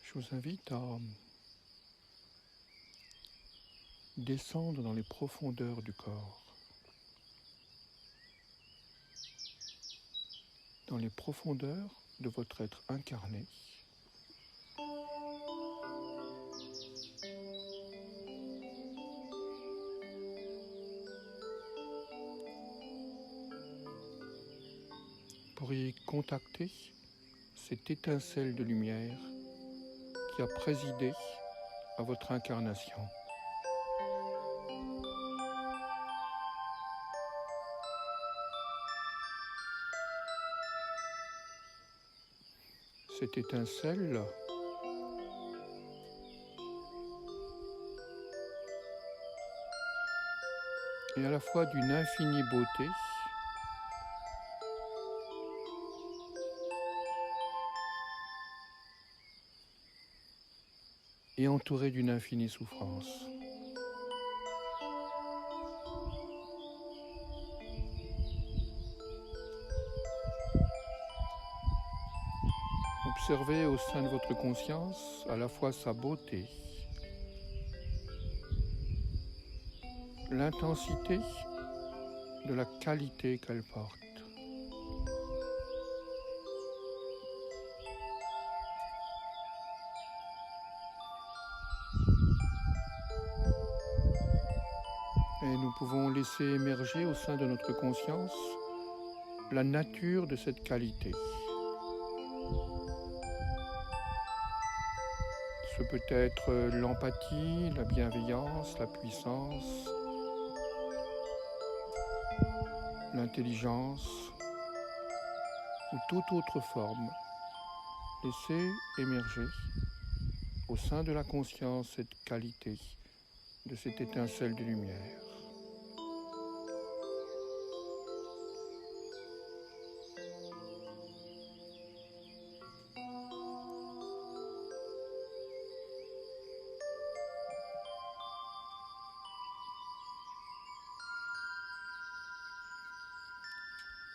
Je vous invite à descendre dans les profondeurs du corps, dans les profondeurs de votre être incarné. Pour y contacter cette étincelle de lumière qui a présidé à votre incarnation. Cette étincelle est à la fois d'une infinie beauté et entourée d'une infinie souffrance. Observez au sein de votre conscience à la fois sa beauté, l'intensité de la qualité qu'elle porte. Et nous pouvons laisser émerger au sein de notre conscience la nature de cette qualité. Ce peut être l'empathie, la bienveillance, la puissance, l'intelligence ou toute autre forme. Laissez émerger au sein de la conscience cette qualité de cette étincelle de lumière.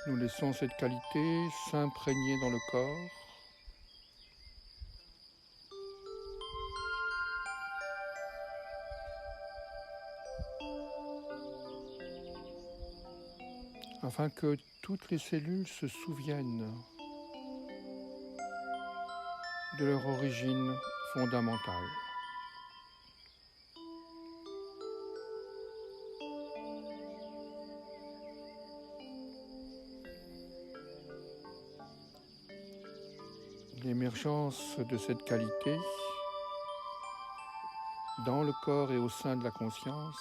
Nous laissons cette qualité s'imprégner dans le corps. Afin que toutes les cellules se souviennent de leur origine fondamentale. L'émergence de cette qualité dans le corps et au sein de la conscience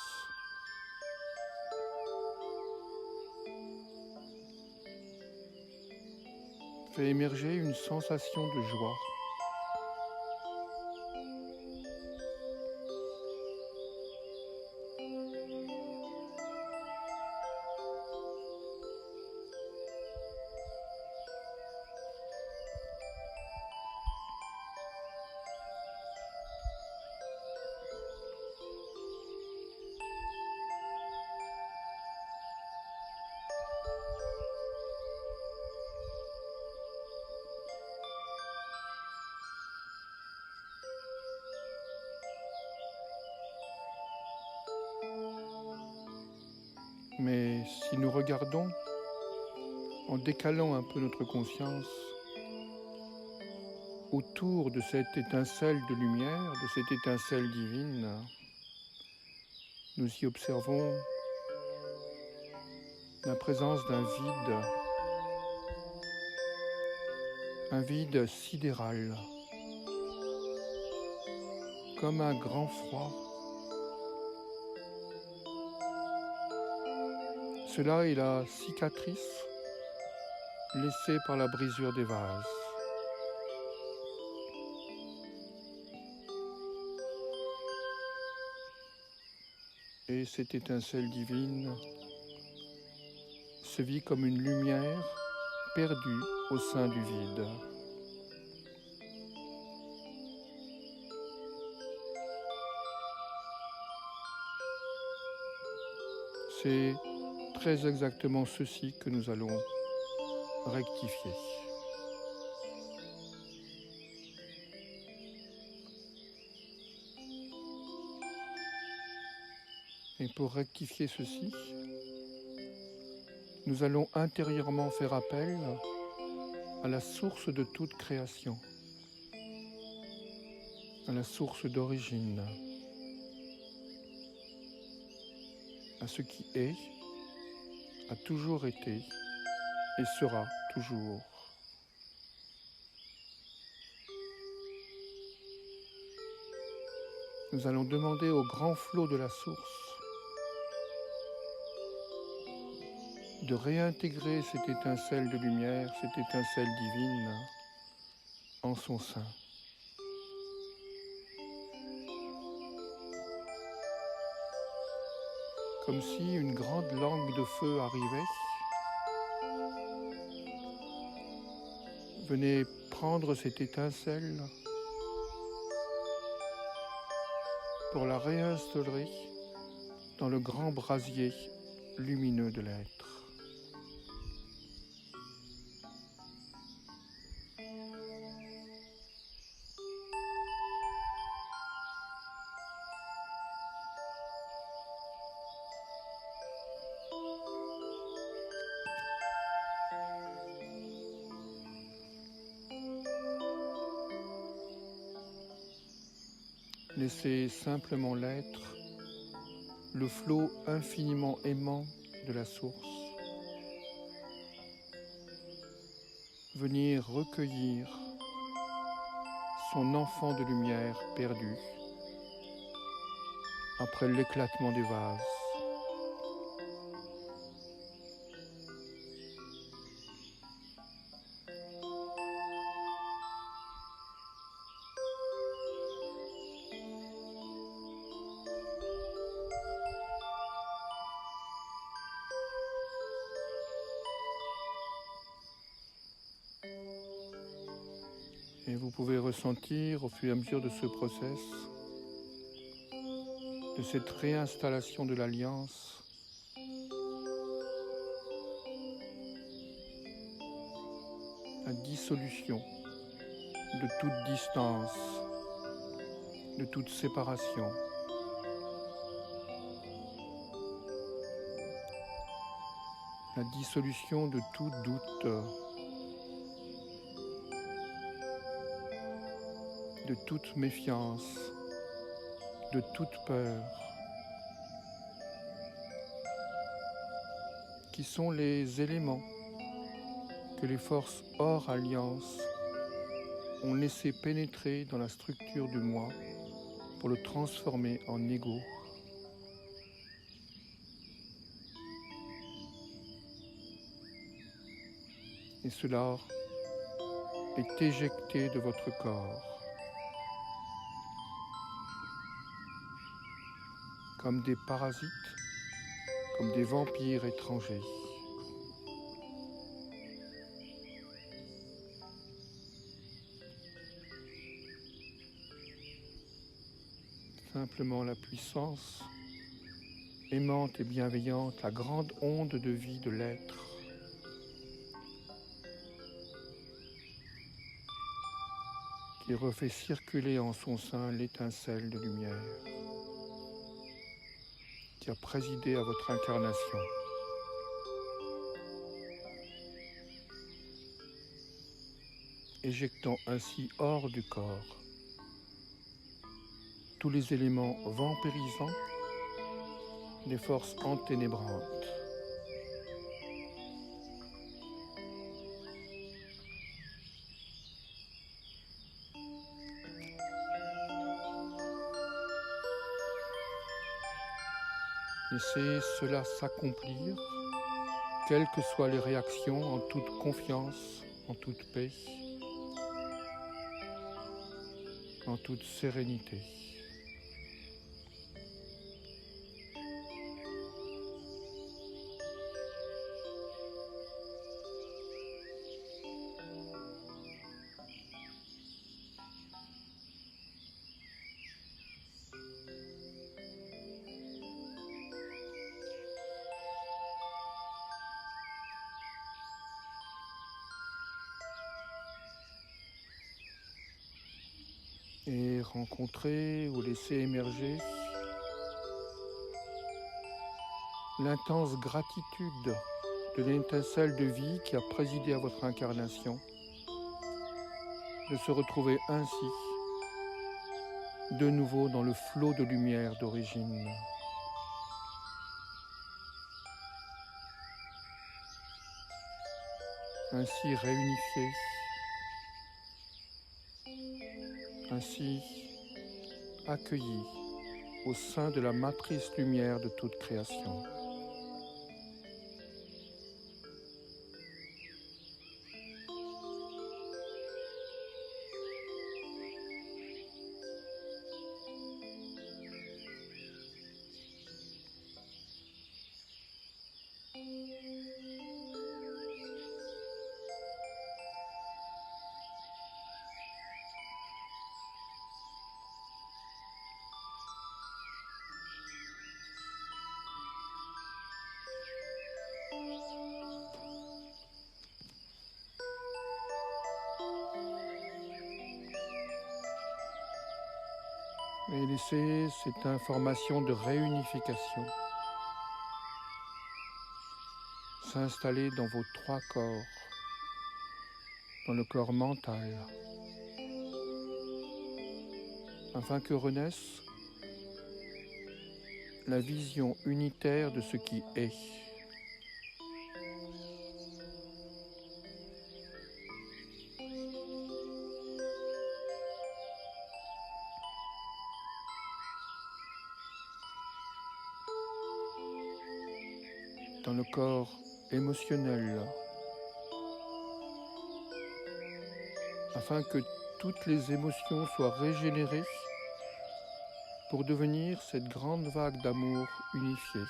fait émerger une sensation de joie. Mais si nous regardons, en décalant un peu notre conscience, autour de cette étincelle de lumière, de cette étincelle divine, nous y observons la présence un vide sidéral, comme un grand froid. Cela est la cicatrice laissée par la brisure des vases. Et cette étincelle divine se vit comme une lumière perdue au sein du vide. C'est très exactement ceci que nous allons rectifier. Et pour rectifier ceci, nous allons intérieurement faire appel à la source de toute création, à la source d'origine, à ce qui est, a toujours été et sera toujours. Nous allons demander au grand flot de la source de réintégrer cette étincelle de lumière, cette étincelle divine en son sein. Comme si une grande langue de feu arrivait, venait prendre cette étincelle pour la réinstaurer dans le grand brasier lumineux de l'être. Laissez simplement l'être, le flot infiniment aimant de la source, venir recueillir son enfant de lumière perdu après l'éclatement des vases. Et vous pouvez ressentir au fur et à mesure de ce process, de cette réinstallation de l'alliance, la dissolution de toute distance, de toute séparation. La dissolution de tout doute, de toute méfiance, de toute peur, qui sont les éléments que les forces hors alliance ont laissé pénétrer dans la structure du moi pour le transformer en ego. Et cela est éjecté de votre corps, comme des parasites, comme des vampires étrangers. Simplement la puissance aimante et bienveillante, la grande onde de vie de l'être, qui refait circuler en son sein l'étincelle de lumière, qui a présidé à votre incarnation. Éjectant ainsi hors du corps tous les éléments vampirisants des forces enténébrantes. Laissez cela s'accomplir, quelles que soient les réactions, en toute confiance, en toute paix, en toute sérénité. Et rencontrer ou laisser émerger l'intense gratitude de l'étincelle de vie qui a présidé à votre incarnation, de se retrouver ainsi de nouveau dans le flot de lumière d'origine. Ainsi réunifié, ainsi accueilli au sein de la matrice lumière de toute création. Et laissez cette information de réunification s'installer dans vos trois corps, dans le corps mental, afin que renaisse la vision unitaire de ce qui est. Dans le corps émotionnel, afin que toutes les émotions soient régénérées pour devenir cette grande vague d'amour unifiée.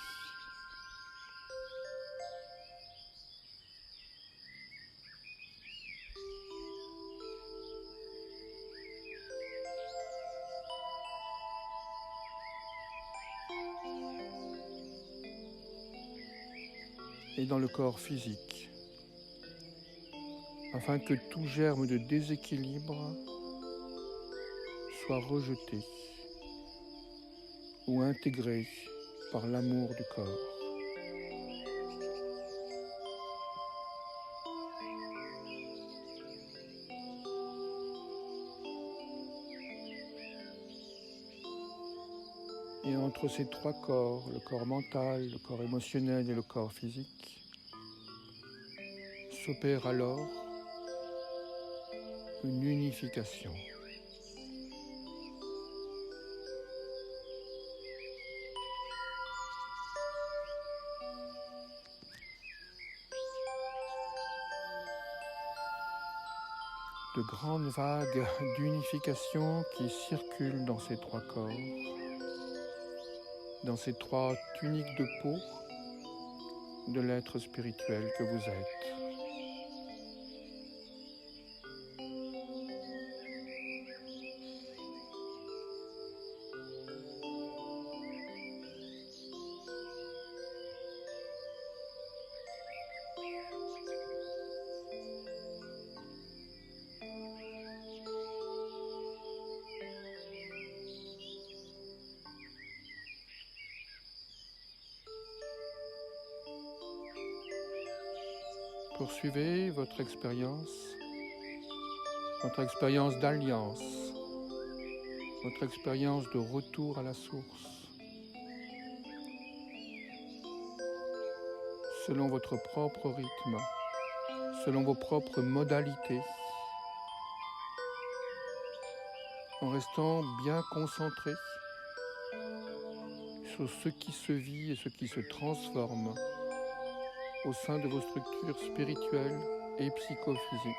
Et dans le corps physique, afin que tout germe de déséquilibre soit rejeté ou intégré par l'amour du corps. Et entre ces trois corps, le corps mental, le corps émotionnel et le corps physique, s'opère alors une unification. De grandes vagues d'unification qui circulent dans ces trois corps, dans ces trois tuniques de peau de l'être spirituel que vous êtes. Poursuivez votre expérience d'alliance, votre expérience de retour à la source, selon votre propre rythme, selon vos propres modalités, en restant bien concentré sur ce qui se vit et ce qui se transforme au sein de vos structures spirituelles et psychophysiques.